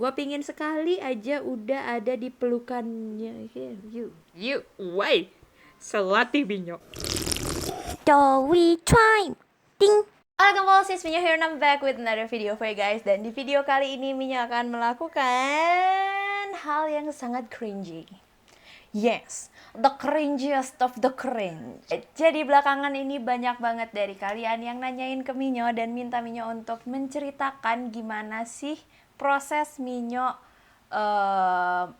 Gue pingin sekali aja udah ada di pelukannya. You, why? Selatih Minyo. Story time. Ding. Halo Sis, Minyo here and I'm back with another video for you guys. Dan di video kali ini Minyo akan melakukan hal yang sangat cringy. Yes, the cringiest of the cringe. Jadi belakangan ini banyak banget dari kalian yang nanyain ke Minyo dan minta Minyo untuk menceritakan gimana sih proses Minyo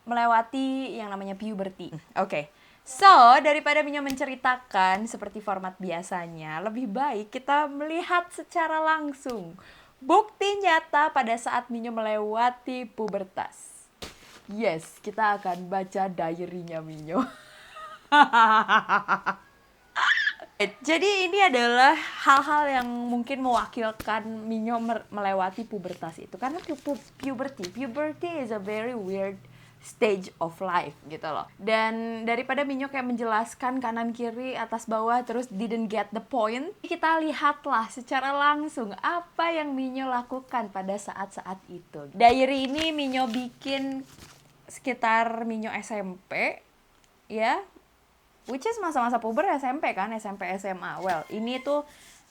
melewati yang namanya puberty. Oke. So, daripada Minyo menceritakan seperti format biasanya, lebih baik kita melihat secara langsung bukti nyata pada saat Minyo melewati pubertas. Yes, kita akan baca diary-nya Minyo. Jadi ini adalah hal-hal yang mungkin mewakilkan Minyo melewati pubertas itu. Karena puberty is a very weird stage of life gitu loh. Dan daripada Minyo kayak menjelaskan kanan kiri atas bawah terus didn't get the point, kita lihatlah secara langsung apa yang Minyo lakukan pada saat-saat itu. Diary ini Minyo bikin sekitar Minyo SMP ya, which is masa-masa puber SMP kan, SMP SMA. Well, ini tuh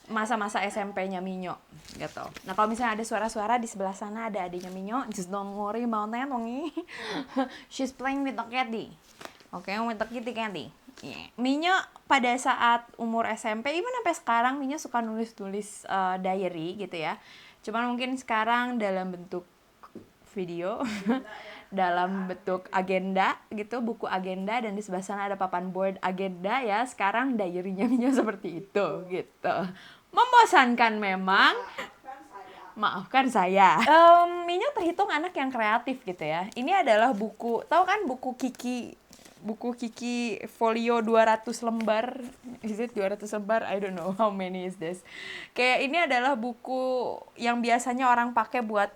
masa-masa SMP-nya Minyo gitu. Nah, kalau misalnya ada suara-suara di sebelah sana ada adiknya Minyo, just don't worry about that, ongi. She's playing with the kitty. Okay, with the kitty candy. Yeah. Minyo pada saat umur SMP, even sampai sekarang Minyo suka nulis-nulis diary gitu ya. Cuman mungkin sekarang dalam bentuk video. Dalam bentuk agenda gitu, buku agenda, dan di sebelah sana ada papan board agenda ya. Sekarang diary-nya Minyo seperti itu gitu. Membosankan memang. Maafkan saya. Minyo terhitung anak yang kreatif gitu ya. Ini adalah buku, tahu kan buku Kiki folio 200 lembar. Is it 200 lembar? I don't know how many is this. Kayak ini adalah buku yang biasanya orang pakai buat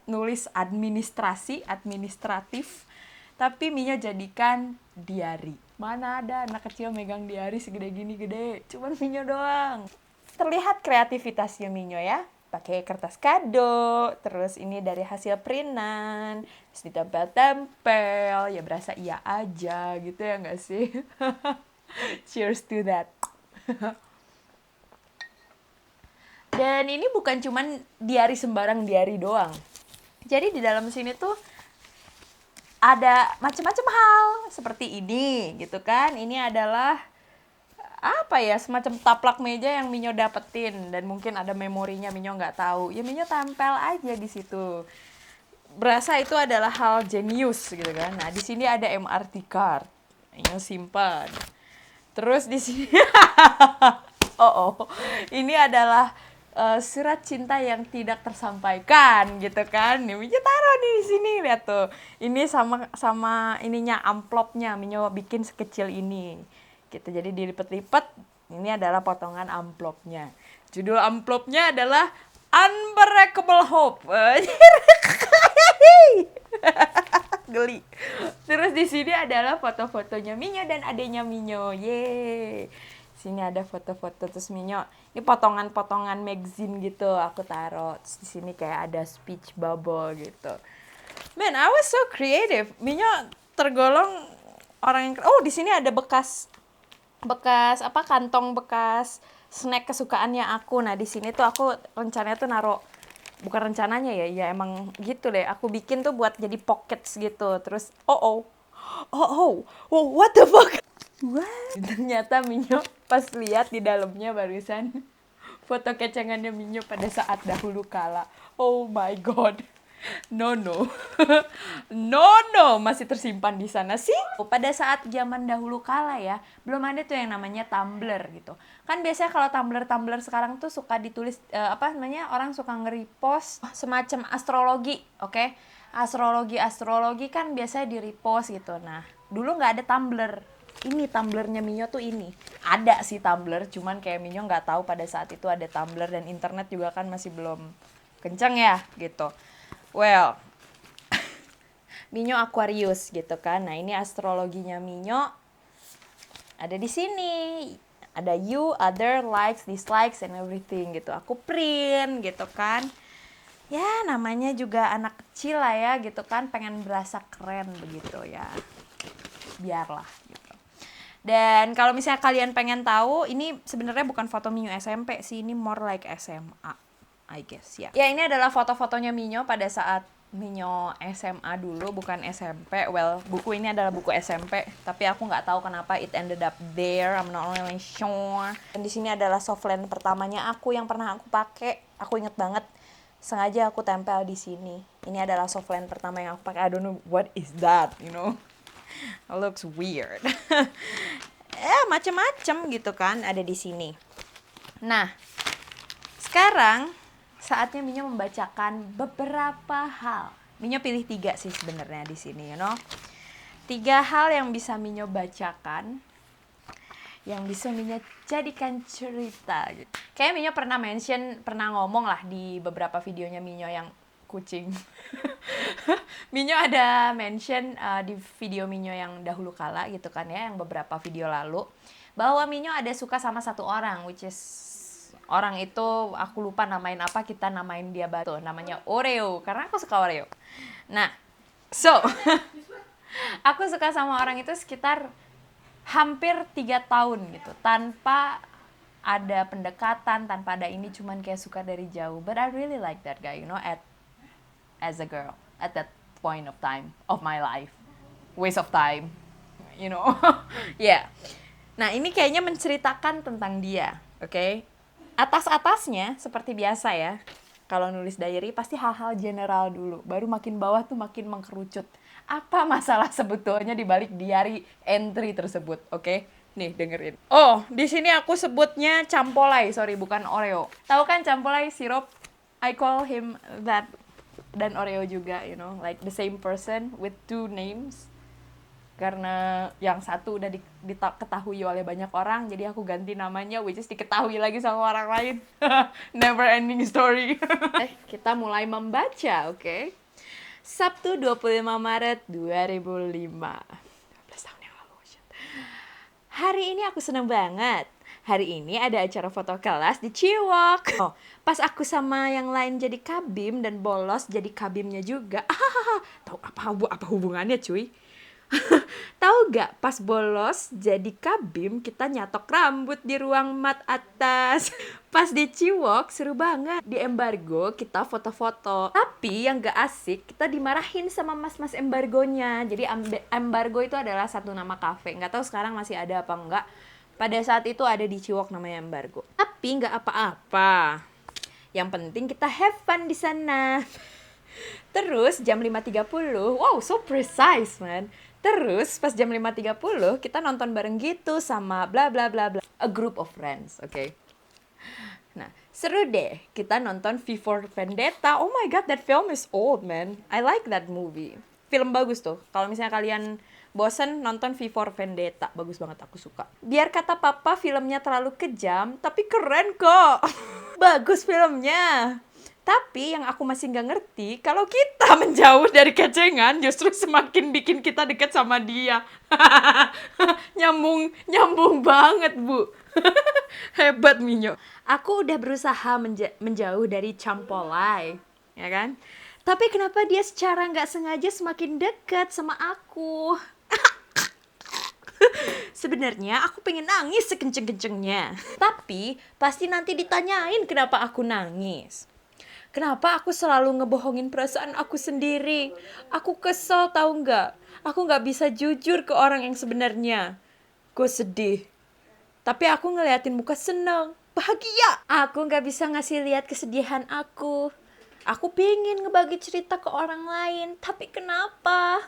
nulis administratif, tapi Minyo jadikan diary. Mana ada anak kecil megang diary segede gini gede, cuman Minyo doang. Terlihat kreativitasnya Minyo ya, pakai kertas kado, terus ini dari hasil printan, terus ditempel-tempel, ya berasa iya aja gitu ya nggak sih? Cheers to that. Dan ini bukan cuman diary sembarang diary doang. Jadi di dalam sini tuh ada macam-macam hal seperti ini gitu kan. Ini adalah apa ya, semacam taplak meja yang Minyo dapetin dan mungkin ada memorinya Minyo nggak tahu. Ya Minyo tempel aja di situ. Berasa itu adalah hal jenius gitu kan. Nah, di sini ada MRT card. Minyo simpan. Terus di sini ini adalah surat cinta yang tidak tersampaikan gitu kan. Minyo taruh di sini, lihat tuh. Ini sama ininya, amplopnya Minyo bikin sekecil ini. Gitu. Jadi dilipet-lipet. Ini adalah potongan amplopnya. Judul amplopnya adalah Unbreakable Hope. Geli. Terus di sini adalah foto-fotonya Minyo dan adiknya Minyo. Yeay. Sini ada foto-foto, terus Minyo ini potongan-potongan magazine gitu aku taruh. Terus di sini kayak ada speech bubble gitu. Man, I was so creative. Minyo tergolong orang yang di sini ada bekas kantong bekas snack kesukaannya aku. Nah, di sini tuh aku rencananya tuh naruh, bukan rencananya ya emang gitu deh. Aku bikin tuh buat jadi pockets gitu. Terus what the fuck? What? Ternyata Minyo pas lihat di dalamnya barusan foto kecengannya Minyo pada saat dahulu kala. Oh my god. No. No, masih tersimpan di sana sih. Pada saat zaman dahulu kala ya, belum ada tuh yang namanya Tumblr gitu. Kan biasanya kalau Tumblr sekarang tuh suka ditulis orang suka nge-repost semacam astrologi, oke? Astrologi kan biasanya di-repost gitu. Nah, dulu nggak ada Tumblr. Ini Tumblr-nya Minyo tuh ini. Ada sih Tumblr, cuman kayak Minyo nggak tahu pada saat itu ada Tumblr, dan internet juga kan masih belum kencang ya gitu. Well, Minyo Aquarius gitu kan. Nah, ini astrologinya Minyo. Ada di sini. Ada you, other, likes, dislikes, and everything gitu. Aku print gitu kan. ya namanya juga anak kecil lah ya gitu kan, pengen berasa keren begitu ya, biarlah gitu. Dan kalau misalnya kalian pengen tahu, ini sebenarnya bukan foto Minyo SMP sih, ini more like SMA I guess ya. Ya ini adalah foto-fotonya Minyo pada saat Minyo SMA dulu, bukan SMP. Well, buku ini adalah buku SMP, tapi aku nggak tahu kenapa it ended up there. I'm not really sure. Dan di sini adalah softland pertamanya aku yang pernah aku pakai. Aku inget banget. Sengaja aku tempel di sini. Ini adalah softland pertama yang aku pakai. I don't know what is that, you know. It looks weird. Macem-macem gitu kan ada di sini. Nah, sekarang saatnya Minyo membacakan beberapa hal. Minyo pilih 3 sih sebenarnya di sini, you know. 3 hal yang bisa Minyo bacakan, yang bisa Minyo jadikan cerita gitu. Kayaknya Minyo pernah ngomong lah di beberapa videonya Minyo yang kucing. Minyo ada mention di video Minyo yang dahulu kala gitu kan ya, yang beberapa video lalu, bahwa Minyo ada suka sama satu orang, which is orang itu aku lupa namain apa, kita namain dia batu, namanya Oreo karena aku suka Oreo. Nah, so aku suka sama orang itu sekitar hampir 3 tahun gitu, tanpa ada pendekatan, tanpa ada ini, cuman kayak suka dari jauh. But I really like that guy, you know, as a girl at that point of time of my life. Waste of time, you know. Yeah. Nah, ini kayaknya menceritakan tentang dia, oke? Okay? Atas-atasnya seperti biasa ya. Kalau nulis diary pasti hal-hal general dulu, baru makin bawah tuh makin mengkerucut. Apa masalah sebetulnya di balik diary entry tersebut, oke? Okay? Nih, dengerin. Oh, di sini aku sebutnya Campolai, sorry, bukan Oreo. Tahu kan Campolai sirup? I call him that, dan Oreo juga, you know, like the same person with 2 names. Karena yang satu udah diketahui oleh banyak orang, jadi aku ganti namanya, which is diketahui lagi sama orang lain. Never ending story. Kita mulai membaca, oke? Okay? Sabtu 25 Maret 2005. 12 tahun yang lalu. Hari ini aku seneng banget. Hari ini ada acara foto kelas di Ciwok. Oh, pas aku sama yang lain jadi kabim dan bolos jadi kabimnya juga. Tahu apa hubungannya, cuy? Tahu gak, pas bolos jadi kabim kita nyatok rambut di ruang mat atas. Pas di Ciwok seru banget. Di embargo kita foto-foto. Tapi yang gak asik, kita dimarahin sama mas-mas embargonya. Jadi embargo itu adalah satu nama kafe. Gak tahu sekarang masih ada apa enggak. Pada saat itu ada di Ciwok namanya embargo. Tapi gak apa-apa. Yang penting kita have fun di sana. Terus jam 5.30, wow so precise man. Terus pas jam 5.30 kita nonton bareng gitu sama bla bla bla bla. A group of friends, oke. Okay? Nah, seru deh. Kita nonton V for Vendetta. Oh my god, that film is old man. I like that movie. Film bagus tuh. Kalau misalnya kalian bosen nonton V for Vendetta, bagus banget, aku suka. Biar kata papa filmnya terlalu kejam, tapi keren kok. Bagus filmnya. Tapi yang aku masih nggak ngerti, kalau kita menjauh dari kecengan justru semakin bikin kita deket sama dia. Nyambung banget, Bu. Hebat, Minyo. Aku udah berusaha menjauh dari Campolai, ya kan? Tapi kenapa dia secara nggak sengaja semakin dekat sama aku? Sebenarnya aku pengen nangis sekenceng-kencengnya. Tapi pasti nanti ditanyain kenapa aku nangis. Kenapa aku selalu ngebohongin perasaan aku sendiri? Aku kesel, tahu nggak? Aku nggak bisa jujur ke orang yang sebenarnya. Gue sedih. Tapi aku ngeliatin muka seneng, bahagia. Aku nggak bisa ngasih lihat kesedihan aku. Aku pengen ngebagi cerita ke orang lain. Tapi kenapa?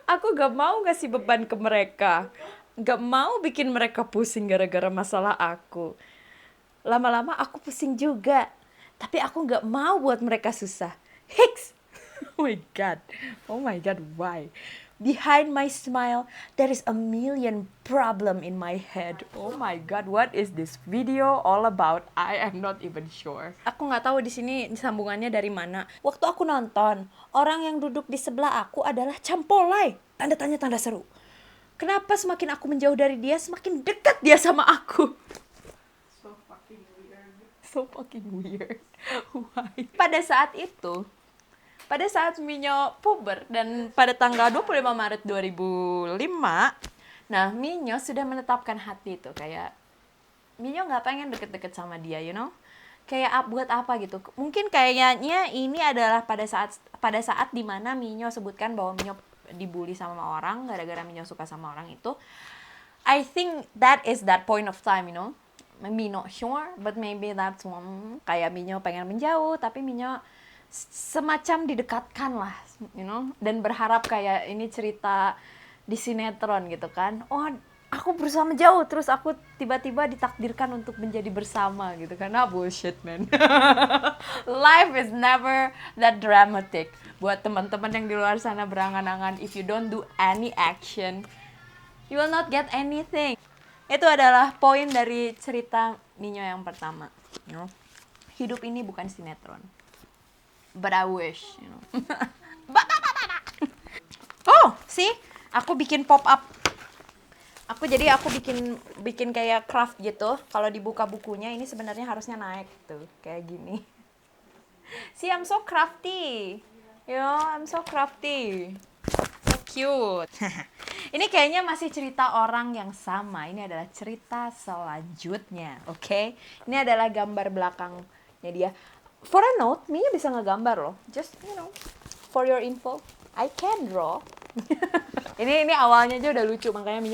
Aku nggak mau ngasih beban ke mereka. Nggak mau bikin mereka pusing gara-gara masalah aku. Lama-lama aku pusing juga. Tapi aku nggak mau buat mereka susah. Hicks! Oh my god, why? Behind my smile, there is a million problem in my head. Oh my god, what is this video all about? I am not even sure. Aku nggak tahu di sini sambungannya dari mana. Waktu aku nonton, orang yang duduk di sebelah aku adalah Campolai. Tanda tanya, tanda seru. Kenapa semakin aku menjauh dari dia, semakin dekat dia sama aku? so fucking weird. Why? Pada saat Minyo puber dan pada tanggal 25 Maret 2005, nah Minyo sudah menetapkan hati itu kayak Minyo nggak pengen deket-deket sama dia, you know? Kayak buat apa gitu? Mungkin kayaknya ini adalah pada saat dimana Minyo sebutkan bahwa Minyo dibully sama orang gara-gara Minyo suka sama orang itu. I think that is that point of time, you know. Maybe not sure, but maybe that's one. Kayak Minyo pengen menjauh, tapi Minyo semacam didekatkan lah, you know. Dan berharap kayak ini cerita di sinetron gitu kan. Oh, aku berusaha menjauh, terus aku tiba-tiba ditakdirkan untuk menjadi bersama gitu kan. Nah, bullshit, man. Life is never that dramatic. Buat teman-teman yang di luar sana berangan-angan, if you don't do any action, you will not get anything. Itu adalah poin dari cerita Minyo yang pertama. You know? Hidup ini bukan sinetron. But I wish, you know. Oh, see? Aku bikin pop-up. Aku bikin kayak craft gitu. Kalau dibuka bukunya ini sebenarnya harusnya naik tuh, kayak gini. See, I'm so crafty. You know, I'm so crafty. So cute. Ini kayaknya masih cerita orang yang sama. Ini adalah cerita selanjutnya, oke? Okay? Ini adalah gambar belakangnya dia. For a note, Mia bisa ngegambar loh. Just, you know, for your info, I can draw. ini awalnya aja udah lucu, makanya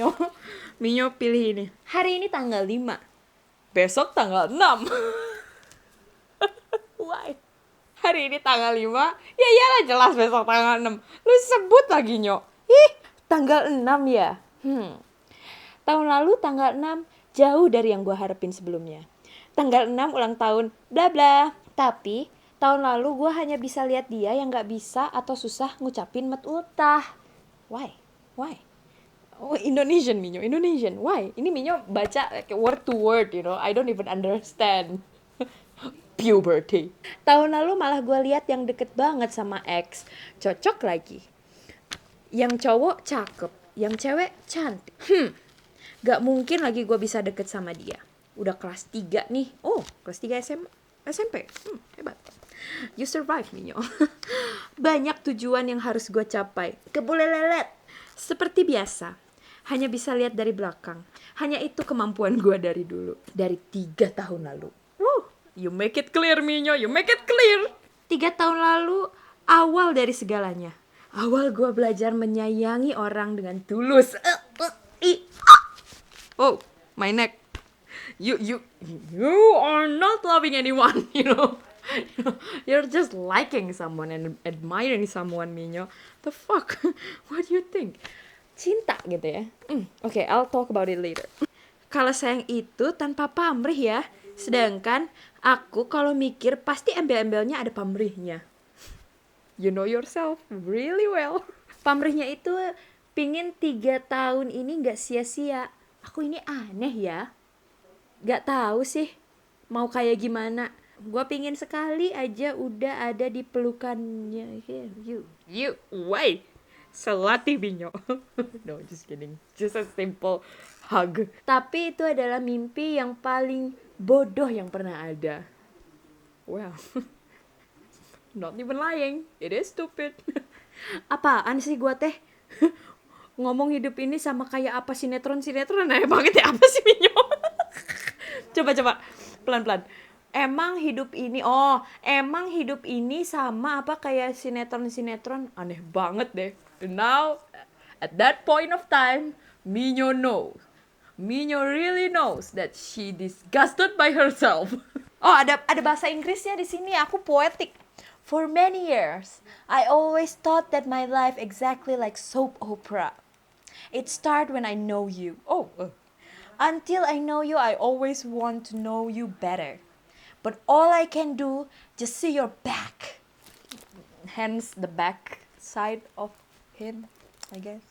Minyo pilih ini. Hari ini tanggal 5. Besok tanggal 6. Why? Hari ini tanggal 5. Ya iyalah jelas besok tanggal 6. Lu sebut lagi, Nyo. Ih, tanggal 6 ya? Tahun lalu tanggal 6 jauh dari yang gue harapin sebelumnya. Tanggal 6 ulang tahun, bla bla. Tapi tahun lalu gue hanya bisa lihat dia yang gak bisa atau susah ngucapin met ultah. Why? Oh, Indonesian, Minyo. Indonesian. Why? Ini Minyo baca like, word to word, you know. I don't even understand. Puberty. Tahun lalu malah gue lihat yang deket banget sama ex. Cocok lagi. Yang cowok cakep. Yang cewek cantik. Gak mungkin lagi gue bisa deket sama dia. Udah kelas 3 nih. Oh, kelas 3 SMP. Hebat. You survive, Minyo. Banyak tujuan yang harus gue capai. Kebule lelet. Seperti biasa. Hanya bisa lihat dari belakang. Hanya itu kemampuan gue dari dulu. Dari 3 tahun lalu. You make it clear, Minyo. You make it clear. 3 tahun lalu, awal dari segalanya. Awal gue belajar menyayangi orang dengan tulus. Oh, my neck. You are not loving anyone, you know. You're just liking someone and admiring someone, Minyo. The fuck? What do you think? Cinta gitu ya. Okay, I'll talk about it later. Kalau sayang itu tanpa pamrih ya. Sedangkan aku kalau mikir pasti embel-embelnya ada pamrihnya. You know yourself really well. Pamrihnya itu pingin 3 tahun ini gak sia-sia. Aku ini aneh ya. Gak tahu sih mau kayak gimana. Gua pingin sekali aja udah ada di pelukannya. You, why? Selatih, Minyo. No, just kidding. Just a simple hug. Tapi itu adalah mimpi yang paling bodoh yang pernah ada. Well, not even lying. It is stupid. Apaan sih gua teh? Ngomong hidup ini sama kayak apa sinetron aneh banget ya, apa sih, Minyo? Coba pelan-pelan. Emang hidup ini sama apa kayak sinetron aneh banget deh. Now at that point of time, Minyo really knows that she disgusted by herself. Oh, ada bahasa Inggrisnya di sini. Aku poetic. For many years, I always thought that my life exactly like soap opera. It started when I know you. Until I know you, I always want to know you better. But all I can do, just see your back. Hence the back side of him, I guess.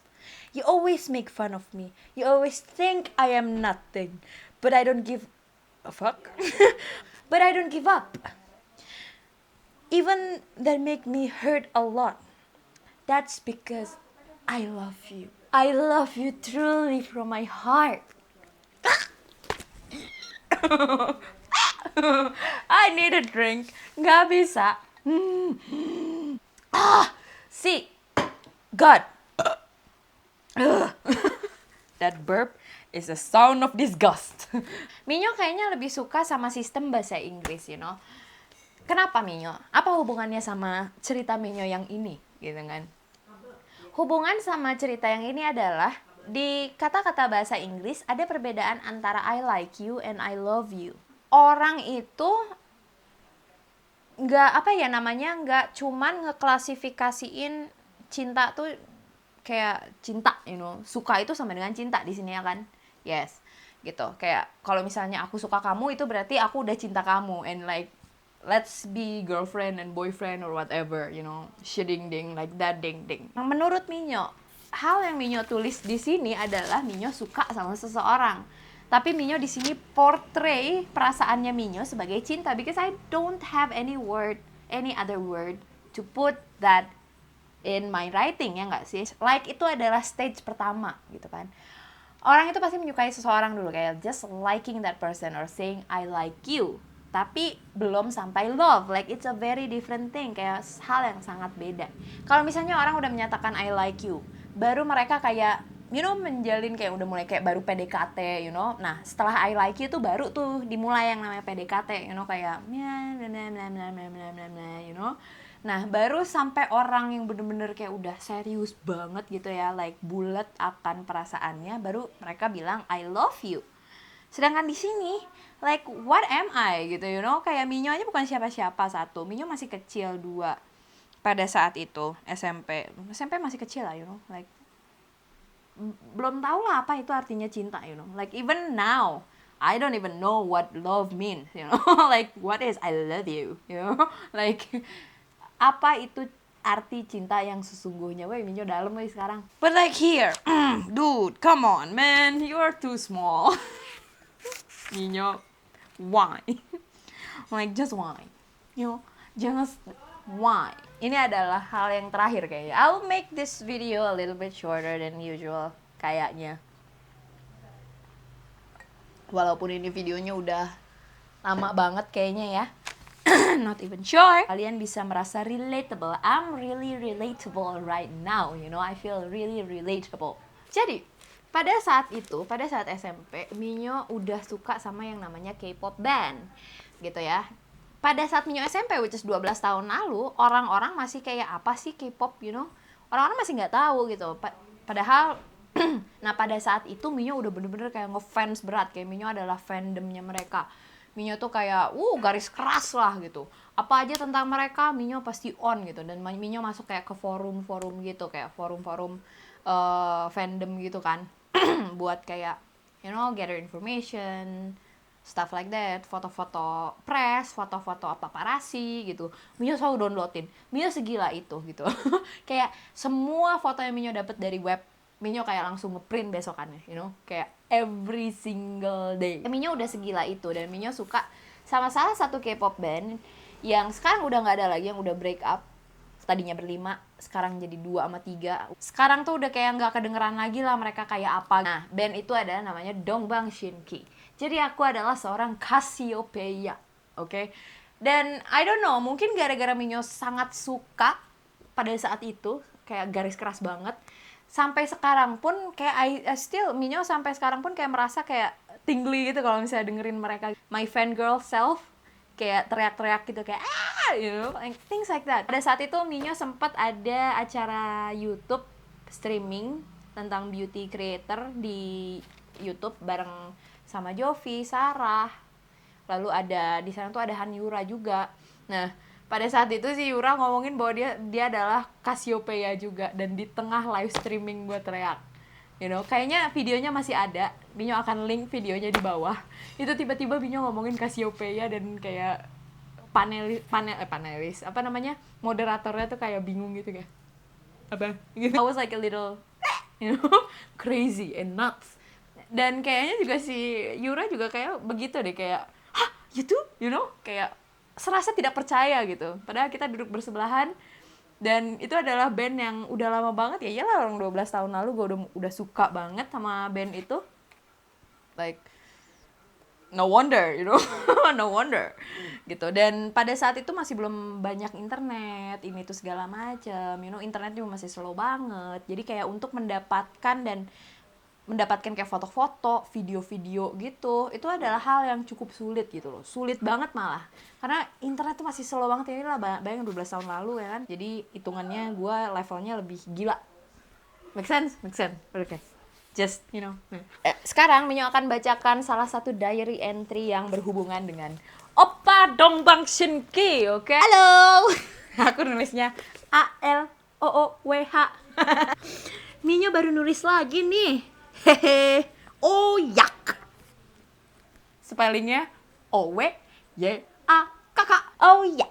You always make fun of me. You always think I am nothing. But I don't give a fuck. But I don't give up. Even that make me hurt a lot. That's because I love you. I love you truly from my heart. I need a drink. Nggak bisa. See, God. That burp is a sound of disgust. Minyo kayaknya lebih suka sama sistem bahasa Inggris, you know. Kenapa Minyo? Apa hubungannya sama cerita Minyo yang ini, gitu kan? Hubungan sama cerita yang ini adalah di kata-kata bahasa Inggris ada perbedaan antara I like you and I love you. Orang itu nggak cuman ngeklasifikasiin cinta tuh kayak cinta, you know, suka itu sama dengan cinta di sini ya kan, yes, gitu. Kayak kalau misalnya aku suka kamu itu berarti aku udah cinta kamu, and like let's be girlfriend and boyfriend or whatever, you know, shiding ding like that ding ding. Menurut Minyo, hal yang Minyo tulis di sini adalah Minyo suka sama seseorang. Tapi Minyo di sini portray perasaannya Minyo sebagai cinta, because I don't have any other word to put that in my writing, ya nggak sih? Like itu adalah stage pertama gitu kan. Orang itu pasti menyukai seseorang dulu, kayak just liking that person or saying I like you. Tapi belum sampai love, like it's a very different thing, kayak hal yang sangat beda. Kalau misalnya orang udah menyatakan I like you, baru mereka kayak you know menjalin kayak udah mulai kayak baru PDKT, you know. Nah, setelah I like you tuh baru tuh dimulai yang namanya PDKT, you know, kayak you know. Nah, baru sampai orang yang bener-bener kayak udah serius banget gitu ya, like bulat akan perasaannya, baru mereka bilang I love you. Sedangkan di sini, like what am I gitu, you know, kayak Minyo aja bukan siapa-siapa, satu, Minyo masih kecil, dua, pada saat itu SMP masih kecil lah, you know, like belum tahu lah apa itu artinya cinta, you know, like even now I don't even know what love means, you know, like what is I love you, you know, like apa itu arti cinta yang sesungguhnya. Weh, Minyo dalam weh sekarang. But like here, dude, come on man, you are too small. Minyo, why? Like just why? You know, just why? Ini adalah hal yang terakhir kayaknya. I'll make this video a little bit shorter than usual kayaknya. Walaupun ini videonya udah lama banget kayaknya ya. Not even sure. Kalian bisa merasa relatable. I'm really relatable right now, you know. I feel really relatable. Jadi, pada saat SMP, Minyo udah suka sama yang namanya K-pop band. Gitu ya. Pada saat Minyo SMP, which is 12 tahun lalu, orang-orang masih kayak apa sih K-pop, you know? Orang-orang masih nggak tahu gitu. Padahal nah pada saat itu Minyo udah bener-bener kayak ngefans berat, kayak Minyo adalah fandomnya mereka. Minyo tuh kayak garis keras lah gitu, apa aja tentang mereka Minyo pasti on gitu. Dan Minyo masuk kayak ke forum-forum gitu, kayak forum-forum fandom gitu kan. Buat kayak you know gather information, stuff like that, foto-foto press, foto-foto paparazzi gitu. Minyo selalu downloadin, Minyo segila itu gitu. Kayak semua foto yang Minyo dapat dari web, Minyo kayak langsung ngeprint besokannya, you know, kayak every single day. Minyo udah segila itu, dan Minyo suka sama salah satu K-pop band yang sekarang udah nggak ada lagi, yang udah break up. Tadinya berlima, sekarang jadi 2 sama 3. Sekarang tuh udah kayak nggak kedengeran lagi lah mereka kayak apa. Nah, band itu adalah namanya Dongbang Shinki. Jadi aku adalah seorang Cassiopeia, oke? Dan I don't know, mungkin gara-gara Minyo sangat suka pada saat itu, kayak garis keras banget. Sampai sekarang pun kayak Minyo sampai sekarang pun kayak merasa kayak tingly gitu kalau misalnya dengerin mereka. My fangirl self kayak teriak-teriak gitu, kayak you know, like, things like that. Pada saat itu Minyo sempat ada acara YouTube streaming tentang beauty creator di YouTube bareng sama Jovi, Sarah. Lalu ada di sana tuh ada Han Yura juga. Nah, pada saat itu si Yura ngomongin bahwa dia adalah Cassiopeia juga, dan di tengah live streaming gue teriak. You know, kayaknya videonya masih ada. Minyo akan link videonya di bawah. Itu tiba-tiba Minyo ngomongin Cassiopeia, dan kayak panelis apa namanya, moderatornya tuh kayak bingung gitu kayak apa gitu. I was like a little you know crazy and nuts. Dan kayaknya juga si Yura juga kayak begitu deh, kayak hah gitu, you know, kayak serasa tidak percaya gitu. Padahal kita duduk bersebelahan, dan itu adalah band yang udah lama banget, ya iyalah orang 12 tahun lalu gue udah suka banget sama band itu. Like no wonder, you know. No wonder gitu. Dan pada saat itu masih belum banyak internet ini tuh segala macam, you know, internet juga masih slow banget. Jadi kayak untuk mendapatkan kayak foto-foto, video-video gitu, itu adalah hal yang cukup sulit gitu loh. Sulit banget malah. Karena internet tuh masih slow banget, ini lah bayangin 12 tahun lalu ya kan. Jadi hitungannya gue levelnya lebih gila. Make sense? Make sense. Oke. Just, you know. Sekarang Minyo akan bacakan salah satu diary entry yang berhubungan dengan Oppa Dongbang Shinki, oke? Halo. Aku nulisnya ALOOWH. Minyo baru nulis lagi nih. Hehe. Oh yak. Spellingnya OWYAKK. Oh ya.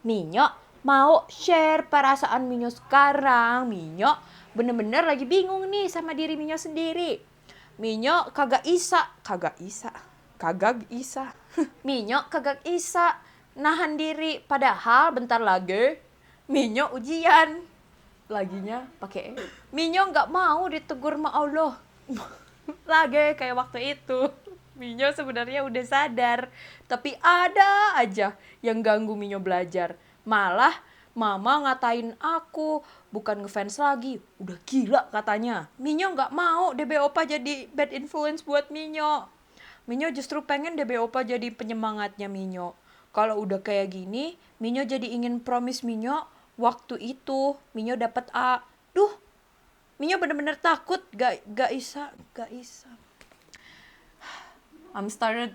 Minyo mau share perasaan Minyo sekarang. Minyo bener-bener lagi bingung nih sama diri Minyo sendiri. Minyo kagak isa. Minyo kagak isa nahan diri, padahal bentar lagi Minyo ujian. Laginya pakai Minyo nggak mau ditegur sama Allah. Lagi kayak waktu itu. Minyo sebenarnya udah sadar, tapi ada aja yang ganggu Minyo belajar. Malah mama ngatain aku, bukan ngefans lagi, udah gila katanya. Minyo nggak mau DB Opa jadi bad influence buat Minyo. Minyo justru pengen DB Opa jadi penyemangatnya Minyo. Kalau udah kayak gini, Minyo jadi ingin promise Minyo waktu itu Minyo dapat A. Duh, Minyo bener-bener takut, gak bisa. I'm started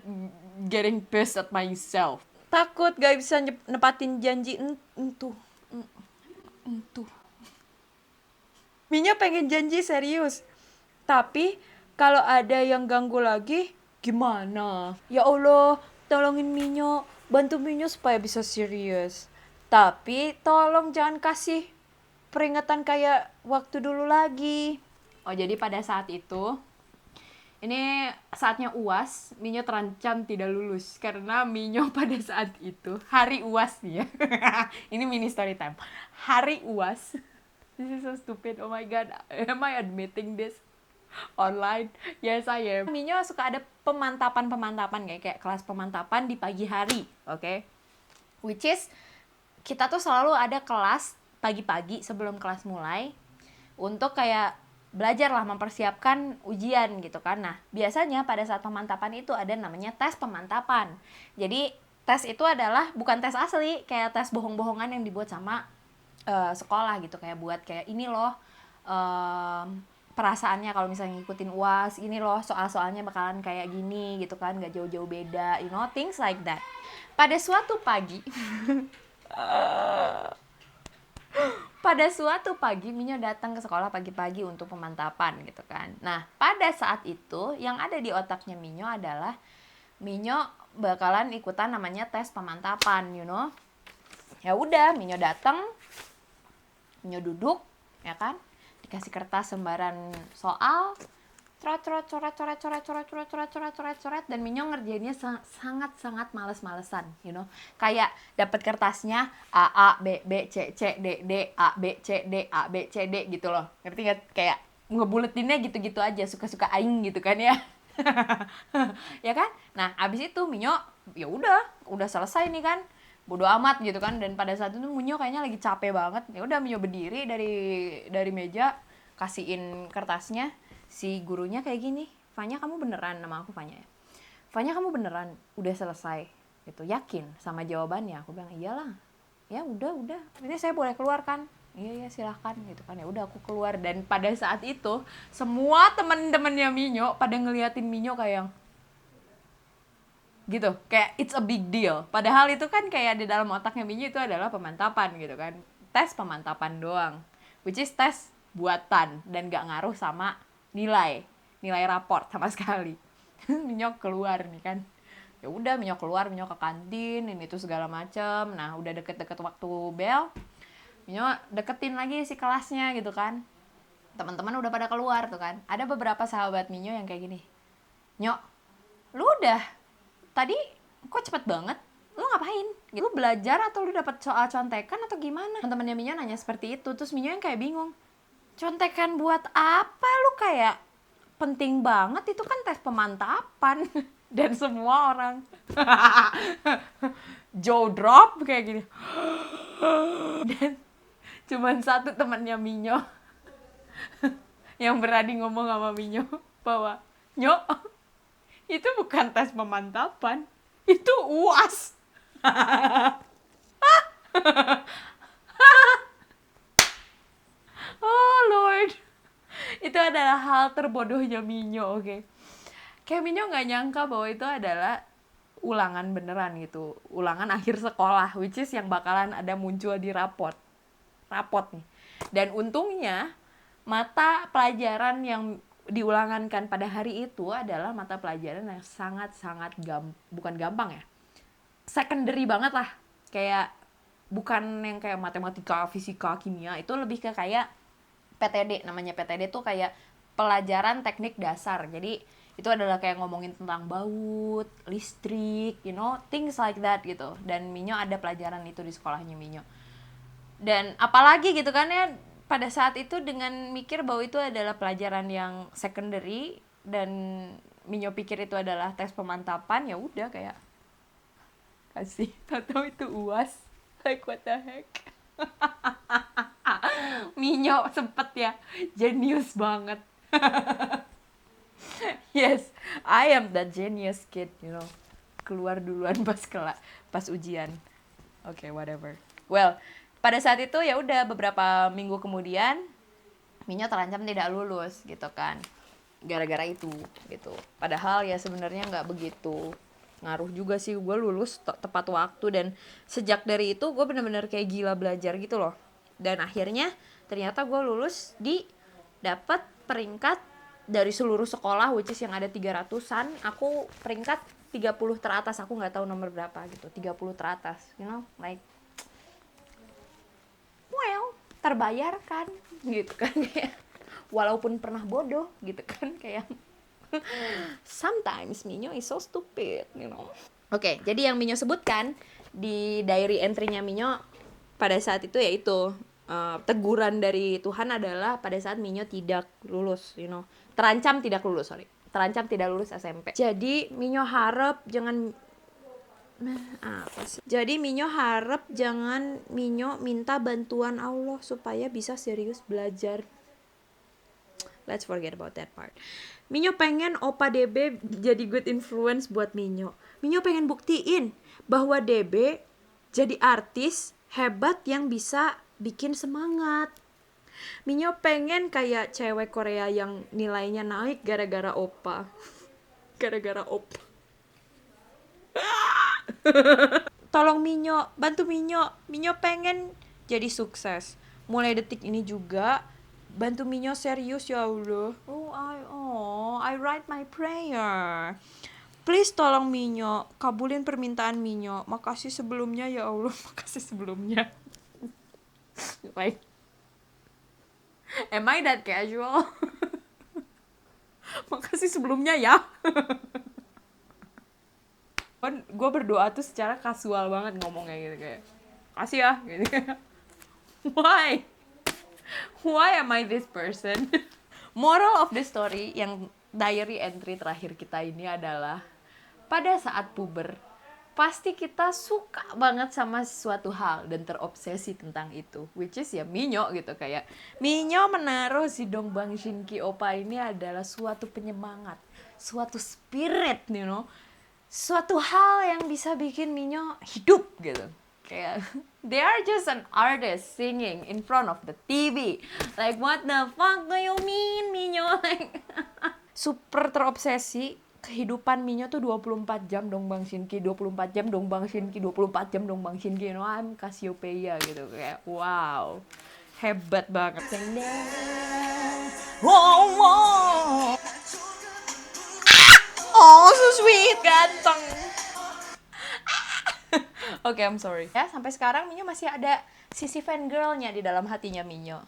getting pissed at myself. Takut gak bisa nepatin janji entuh. Minyo pengen janji serius. Tapi kalau ada yang ganggu lagi, gimana? Ya Allah, tolongin Minyo, bantu Minyo supaya bisa serius. Tapi tolong jangan kasih peringatan kayak waktu dulu lagi. Oh, jadi pada saat itu ini saatnya UAS, Minyo terancam tidak lulus karena Minyo pada saat itu hari UAS nih ya. Ini mini story time. Hari UAS. This is so stupid. Oh my god. Am I admitting this online? Yes, I am. Minyo suka ada pemantapan kayak kelas pemantapan di pagi hari, oke? Which is kita tuh selalu ada kelas pagi-pagi sebelum kelas mulai untuk kayak belajar lah, mempersiapkan ujian gitu kan. Nah, biasanya pada saat pemantapan itu ada namanya tes pemantapan. Jadi, tes itu adalah bukan tes asli, kayak tes bohong-bohongan yang dibuat sama sekolah gitu. Kayak buat kayak ini loh, perasaannya kalau misalnya ngikutin UAS, ini loh soal-soalnya bakalan kayak gini gitu kan, gak jauh-jauh beda, you know, things like that. Pada suatu pagi, Minyo datang ke sekolah pagi-pagi untuk pemantapan gitu kan. Nah, pada saat itu yang ada di otaknya Minyo adalah Minyo bakalan ikutan namanya tes pemantapan, you know. Ya udah, Minyo datang, Minyo duduk, ya kan? Dikasih kertas sembaran soal, coret, dan Minyo ngerjainnya sangat males-malesan, you know. Kayak dapat kertasnya A B B C C D D A B C D A B C D gitu loh. Ngerti nggak? Kayak ngebuletinnya gitu-gitu aja, suka-suka aing gitu kan ya. Ya kan? Nah, abis itu Minyo ya udah selesai nih kan. Bodo amat gitu kan. Dan pada saat itu Minyo kayaknya lagi capek banget. Ya udah Minyo berdiri dari meja, kasihin kertasnya. Si gurunya kayak gini, Fanya kamu beneran, nama aku Fanya ya. Fanya kamu beneran udah selesai gitu, yakin sama jawabannya? Aku bilang iyalah. Ya udah. Ini saya boleh keluar kan? Iya silahkan gitu kan. Ya udah aku keluar, dan pada saat itu semua teman-temannya Minyo pada ngeliatin Minyo kayak gitu, kayak it's a big deal. Padahal itu kan kayak di dalam otaknya Minyo itu adalah pemantapan gitu kan, tes pemantapan doang, which is tes buatan dan gak ngaruh sama nilai raport sama sekali. Minyo keluar nih kan, ya udah Minyo keluar, Minyo ke kantin ini tuh segala macem. Nah udah deket-deket waktu bel, Minyo deketin lagi si kelasnya gitu kan. Teman-teman udah pada keluar tuh kan, ada beberapa sahabat Minyo yang kayak gini, Nyok, lu udah tadi kok cepet banget, lu ngapain? Lu belajar atau lu dapet soal contekan atau gimana? Teman-temannya Minyo nanya seperti itu, terus Minyo yang kayak bingung, contekan buat apa? Lu kayak penting banget, itu kan tes pemantapan. Dan semua orang jaw drop kayak gini. Dan cuman satu temannya Minyo yang berani ngomong sama Minyo bahwa, "Nyok, itu bukan tes pemantapan, itu UAS." Oh Lord, itu adalah hal terbodohnya Minyo, oke. Kayak Minyo nggak nyangka bahwa itu adalah ulangan beneran gitu, ulangan akhir sekolah, which is yang bakalan ada muncul di rapot nih. Dan untungnya mata pelajaran yang diulangankan pada hari itu adalah mata pelajaran yang sangat-sangat bukan gampang ya, secondary banget lah, kayak bukan yang kayak matematika, fisika, kimia, itu lebih ke kayak PTD, namanya PTD tuh kayak pelajaran teknik dasar. Jadi itu adalah kayak ngomongin tentang baut, listrik, you know, things like that gitu. Dan Minyo ada pelajaran itu di sekolahnya Minyo. Dan apalagi gitu kan ya, pada saat itu dengan mikir bahwa itu adalah pelajaran yang secondary dan Minyo pikir itu adalah tes pemantapan, ya udah kayak kasih, tahu itu UAS. Like what the heck. Minyo sempet ya jenius banget. Yes, I am that genius kid, you know. Keluar duluan pas ujian. Okay, whatever. Well, pada saat itu ya udah beberapa minggu kemudian Minyo terancam tidak lulus gitu kan. Gara-gara itu gitu. Padahal ya sebenarnya nggak begitu ngaruh juga sih, gue lulus tepat waktu. Dan sejak dari itu gue bener-bener kayak gila belajar gitu loh. Dan akhirnya ternyata gue lulus di dapat peringkat dari seluruh sekolah, which is yang ada 300-an, aku peringkat 30 teratas, aku nggak tahu nomor berapa gitu, 30 teratas, you know, like, well, terbayarkan gitu kan, kayak walaupun pernah bodoh gitu kan, kayak sometimes Minyo is so stupid, you know. Oke, jadi yang Minyo sebutkan di diary entry-nya Minyo pada saat itu yaitu teguran dari Tuhan adalah pada saat Minyo tidak lulus, you know, terancam tidak lulus SMP. Jadi Minyo harap jangan Minyo minta bantuan Allah supaya bisa serius belajar. Let's forget about that part. Minyo pengen Opa DB jadi good influence buat Minyo. Minyo pengen buktiin bahwa DB jadi artis hebat yang bisa bikin semangat. Minyo pengen kayak cewek Korea yang nilainya naik gara-gara Opa. Gara-gara Opa. Tolong Minyo, bantu Minyo. Minyo pengen jadi sukses. Mulai detik ini juga bantu Minyo serius ya Allah. I write my prayer. Please tolong Minyo, kabulin permintaan Minyo. Makasih sebelumnya ya Allah, makasih sebelumnya. Like, am I that casual? Makasih sebelumnya ya. Gue berdoa tuh secara kasual banget ngomongnya gitu, kayak kasih ya gitu. Why am I this person? Moral of the story yang diary entry terakhir kita ini adalah pada saat puber pasti kita suka banget sama sesuatu hal dan terobsesi tentang itu, which is ya Minyo gitu. Kayak Minyo menaruh si Dongbang Shinki Oppa ini adalah suatu penyemangat, suatu spirit, you know, suatu hal yang bisa bikin Minyo hidup gitu. Kayak they are just an artist singing in front of the TV. Like what the fuck do you mean, Minyo? Like super terobsesi. Kehidupan Minyo tuh 24 jam Dongbang Shinki, 24 jam Dongbang Shinki, 24 jam Dongbang Shinki. You know, I'm Cassiopeia gitu. Kayak wow, hebat banget. Oh, so sweet, ganteng. Oke, I'm sorry. Ya, sampai sekarang Minyo masih ada sisi fangirl-nya di dalam hatinya Minyo.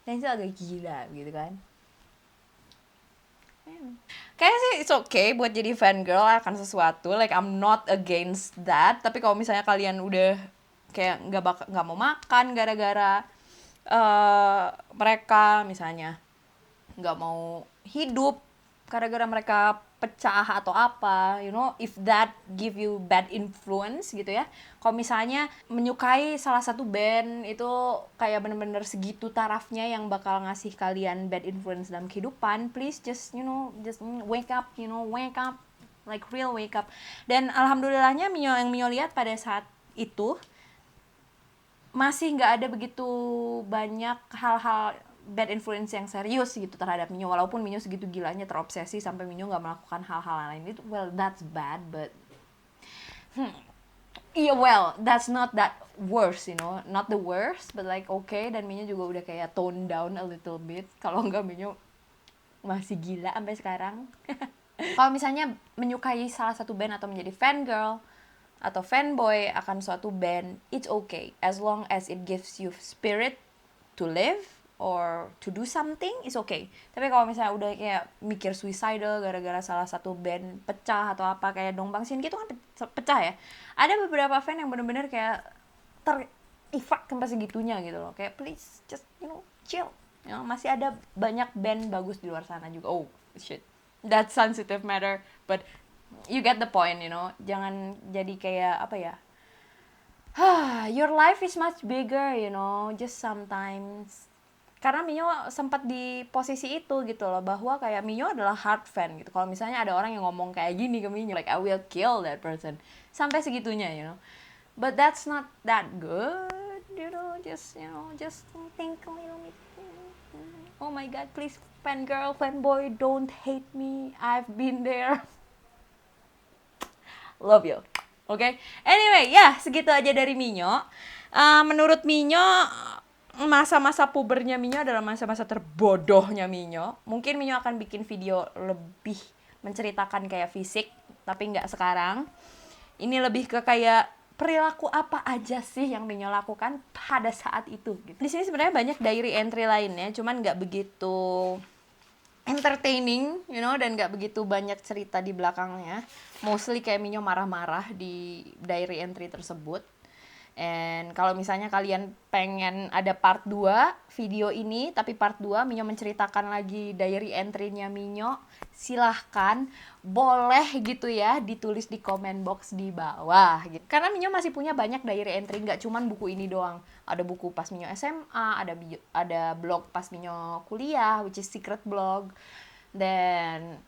Dan itu agak gila gitu kan. Kayaknya sih it's okay buat jadi fangirl akan sesuatu. Like I'm not against that. Tapi kalau misalnya kalian udah kayak nggak mau makan gara-gara mereka misalnya, nggak mau hidup gara-gara mereka pecah atau apa, you know, if that give you bad influence gitu ya. Kalau misalnya menyukai salah satu band itu kayak bener-bener segitu tarafnya yang bakal ngasih kalian bad influence dalam kehidupan, please just, you know, just wake up, you know, wake up, like real wake up. Dan alhamdulillahnya yang Mio lihat pada saat itu masih nggak ada begitu banyak hal-hal bad influence yang serius gitu terhadap Minyo, walaupun Minyo segitu gilanya terobsesi sampai Minyo nggak melakukan hal-hal lain itu, well that's bad, but yeah, well that's not that worst, you know, not the worst, but like okay. Dan Minyo juga udah kayak tone down a little bit, kalau nggak Minyo masih gila sampai sekarang. Kalau misalnya menyukai salah satu band atau menjadi fangirl atau fanboy akan suatu band, it's okay as long as it gives you spirit to live or to do something, it's okay. Tapi kalau misalnya udah kayak mikir suicidal gara-gara salah satu band pecah atau apa, kayak Dongbangsin gitu kan pecah ya. Ada beberapa fan yang bener-bener kayak teriffect sampai segitunya gitu loh. Kayak please just, you know, chill. You know, masih ada banyak band bagus di luar sana juga. Oh shit, that sensitive matter, but you get the point, you know. Jangan jadi kayak apa ya, your life is much bigger, you know, just sometimes. Karena Minyo sempat di posisi itu gitu loh, bahwa kayak Minyo adalah hard fan gitu. Kalau misalnya ada orang yang ngomong kayak gini ke Minyo, like I will kill that person, sampai segitunya, you know. But that's not that good, you know. Just, you know, just think a little bit. Oh my god, please fangirl, fanboy, don't hate me, I've been there. Love you. Oke, okay? Anyway, ya segitu aja dari Minyo. Menurut Minyo, masa-masa pubernya Minyo adalah masa-masa terbodohnya Minyo. Mungkin Minyo akan bikin video lebih menceritakan kayak fisik, tapi nggak sekarang. Ini lebih ke kayak perilaku apa aja sih yang Minyo lakukan pada saat itu. Di sini sebenarnya banyak diary entry lainnya, cuman nggak begitu entertaining, you know, dan nggak begitu banyak cerita di belakangnya. Mostly kayak Minyo marah-marah di diary entry tersebut. And kalau misalnya kalian pengen ada part 2 video ini, tapi part 2 Minyo menceritakan lagi diary entry-nya Minyo, silahkan, boleh gitu ya, ditulis di comment box di bawah gitu. Karena Minyo masih punya banyak diary entry, nggak cuman buku ini doang. Ada buku pas Minyo SMA, ada blog pas Minyo kuliah, which is secret blog, dan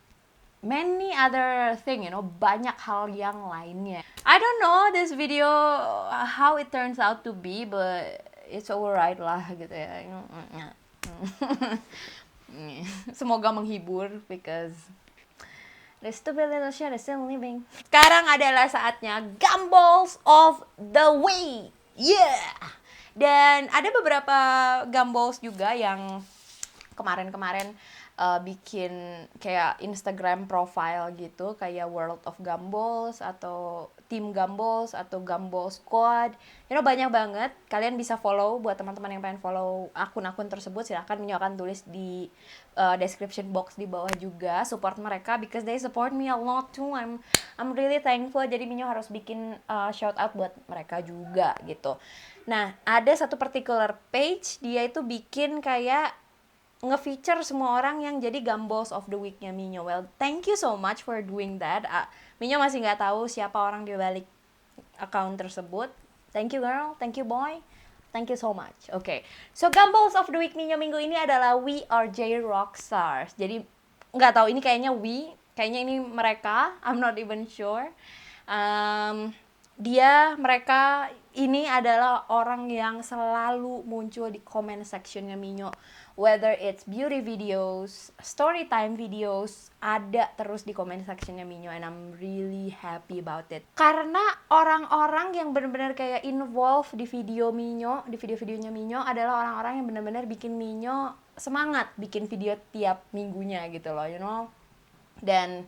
many other thing, you know, banyak hal yang lainnya. I don't know this video how it turns out to be, but it's alright lah gitu ya. Semoga menghibur, because the stupid little shit is still living. Sekarang adalah saatnya Gumballs of the Week. Yeah. Dan ada beberapa Gumballs juga yang kemarin-kemarin bikin kayak Instagram profile gitu, kayak World of Gumballs atau Team Gumballs atau Gumball Squad. You know, banyak banget. Kalian bisa follow, buat teman-teman yang pengen follow akun-akun tersebut, silahkan Minyo akan tulis di description box di bawah juga. Support mereka because they support me a lot too. I'm really thankful. Jadi Minyo harus bikin shout out buat mereka juga gitu. Nah, ada satu particular page, dia itu bikin kayak nge-feature semua orang yang jadi Gumballs of the Week-nya Minyo. Well, thank you so much for doing that. Minyo masih nggak tahu siapa orang di balik account tersebut. Thank you girl, thank you boy, thank you so much. Okay, so Gumballs of the Week Minyo minggu ini adalah We Are J Rockstars. Jadi nggak tahu ini kayaknya kayaknya ini mereka. I'm not even sure. Mereka ini adalah orang yang selalu muncul di comment sectionnya Minyo. Whether it's beauty videos, story time videos, ada terus di comment sectionnya Minyo, and I'm really happy about it. Karena orang-orang yang benar-benar kayak involve di video Minyo, di video-videonya Minyo adalah orang-orang yang benar-benar bikin Minyo semangat bikin video tiap minggunya gitu loh, you know. Dan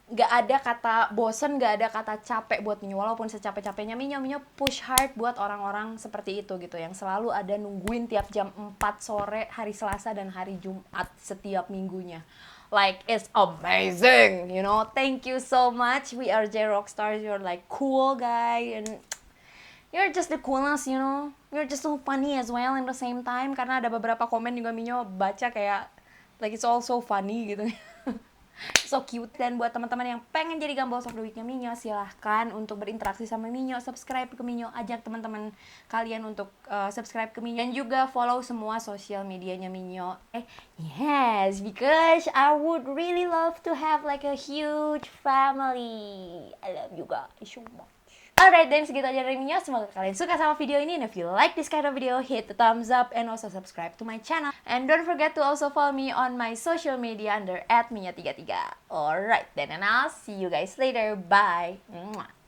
gak ada kata bosen, gak ada kata capek buat Minyo. Walaupun secapek-capeknya Minyo push hard buat orang-orang seperti itu gitu, yang selalu ada nungguin tiap jam 4 sore hari Selasa dan hari Jumat setiap minggunya. Like, it's amazing, you know. Thank you so much. We Are J Rockstars. You're like cool guy, and you're just the coolest, you know. You're just so funny as well in the same time. Karena ada beberapa komen juga Minyo baca kayak like it's all so funny gitu. So cute. Dan buat teman-teman yang pengen jadi Gumballs of the Week-nya Minyo, silahkan untuk berinteraksi sama Minyo, subscribe ke Minyo, ajak teman-teman kalian untuk subscribe ke Minyo, dan juga follow semua sosial medianya Minyo. Yes, because I would really love to have like a huge family. I love you guys so much. Alright, then segitu aja dari Minyo. Semoga kalian suka sama video ini. And if you like this kind of video, hit the thumbs up and also subscribe to my channel. And don't forget to also follow me on my social media under @minyo33. Alright, then and I'll see you guys later. Bye. Mwah.